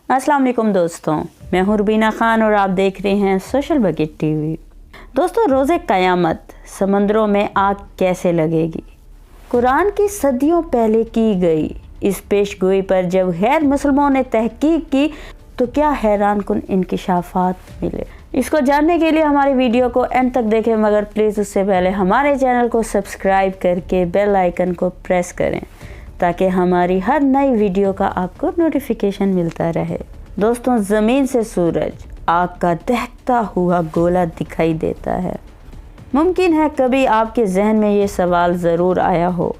अस्सलाम वालेकुम दोस्तों, मैं हूं रुबीना खान और आप देख रहे हैं सोशल बकेट टीवी। दोस्तों, रोज़े क़यामत समंदरों में आग कैसे लगेगी, कुरान की सदियों पहले की गई इस पेशगोई पर जब गैर मुसलमानों ने तहकीक की तो क्या हैरान कुन इंकिशाफात मिले। इसको जानने के लिए हमारी वीडियो को एंड तक देखें, मगर प्लीज़ उससे पहले हमारे चैनल को सब्सक्राइब करके बेल आइकन को प्रेस करें ताकि हमारी हर नई वीडियो का आपको नोटिफिकेशन मिलता रहे। दोस्तों, ज़मीन से सूरज आग का दहकता हुआ गोला दिखाई देता है। मुमकिन है कभी आपके जहन में ये सवाल ज़रूर आया हो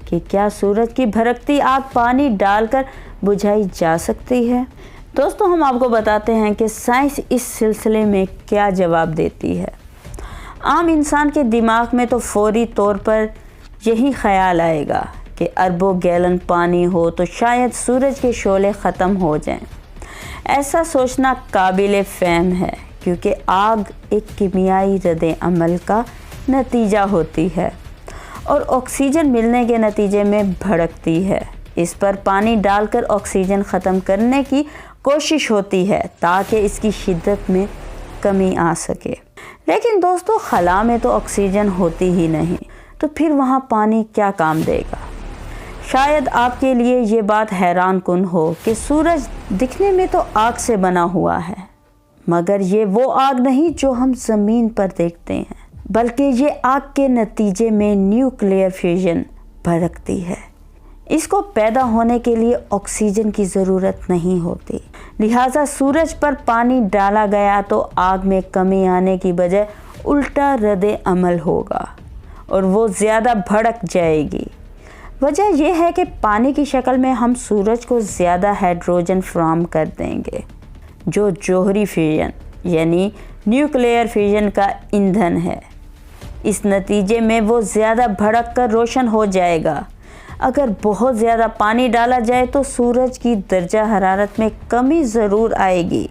कि क्या सूरज की भड़कती आग पानी डालकर बुझाई जा सकती है। दोस्तों, हम आपको बताते हैं कि साइंस इस सिलसिले में क्या जवाब देती है। आम इंसान के दिमाग में तो फौरी तौर पर यही ख्याल आएगा कि अरबों गैलन पानी हो तो शायद सूरज के शोले ख़त्म हो जाएं। ऐसा सोचना काबिल फ़हम है क्योंकि आग एक कीमियाई रद्द अमल का नतीजा होती है और ऑक्सीजन मिलने के नतीजे में भड़कती है। इस पर पानी डालकर ऑक्सीजन ख़त्म करने की कोशिश होती है ताकि इसकी शिद्दत में कमी आ सके। लेकिन दोस्तों, खला में तो ऑक्सीजन होती ही नहीं, तो फिर वहाँ पानी क्या काम देगा। शायद आपके लिए ये बात हैरान कुन हो कि सूरज दिखने में तो आग से बना हुआ है, मगर ये वो आग नहीं जो हम ज़मीन पर देखते हैं, बल्कि ये आग के नतीजे में न्यूक्लियर फ्यूजन भड़कती है। इसको पैदा होने के लिए ऑक्सीजन की ज़रूरत नहीं होती, लिहाजा सूरज पर पानी डाला गया तो आग में कमी आने की बजाय उल्टा रद्द अमल होगा और वो ज़्यादा भड़क जाएगी। वजह यह है कि पानी की शक्ल में हम सूरज को ज़्यादा हाइड्रोजन फ्राहम कर देंगे जो जौहरी फ्यूजन यानी न्यूक्लियर फ्यूजन का ईंधन है। इस नतीजे में वो ज़्यादा भड़क कर रोशन हो जाएगा। अगर बहुत ज़्यादा पानी डाला जाए तो सूरज की दर्जा हरारत में कमी ज़रूर आएगी,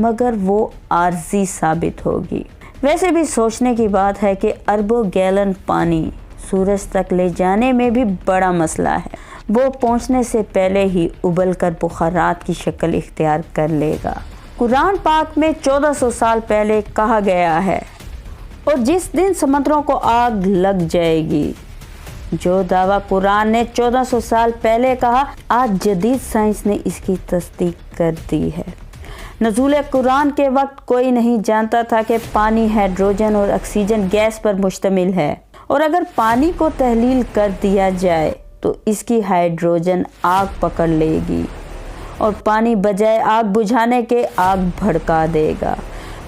मगर वो आर्जी साबित होगी। वैसे भी सोचने की बात है कि अरबों गैलन पानी सूरज तक ले जाने में भी बड़ा मसला है। वो पहुंचने से पहले ही उबल कर बुखारात की शक्ल इख्तियार कर लेगा। कुरान पाक में 1400 साल पहले कहा गया है, और जिस दिन समुद्रों को आग लग जाएगी। जो दावा कुरान ने 1400 साल पहले कहा, आज जदीद साइंस ने इसकी तस्दीक कर दी है। नज़ूल कुरान के वक्त कोई नहीं जानता था कि पानी हाइड्रोजन और ऑक्सीजन गैस पर मुश्तमिल है, और अगर पानी को तहलील कर दिया जाए तो इसकी हाइड्रोजन आग पकड़ लेगी और पानी बजाय आग बुझाने के आग भड़का देगा।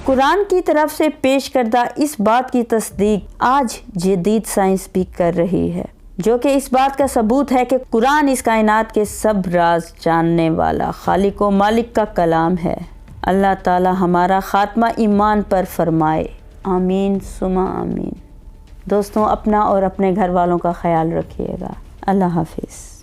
कुरान की तरफ से पेश करदा इस बात की तस्दीक आज जदीद साइंस भी कर रही है, जो कि इस बात का सबूत है कि कुरान इस कायनात के सब राज जानने वाला खालिक व मालिक का कलाम है। अल्लाह ताला हमारा खात्मा ईमान पर फरमाए, आमीन सुमा आमीन। दोस्तों, अपना और अपने घर वालों का ख्याल रखिएगा। अल्लाह हाफिज़।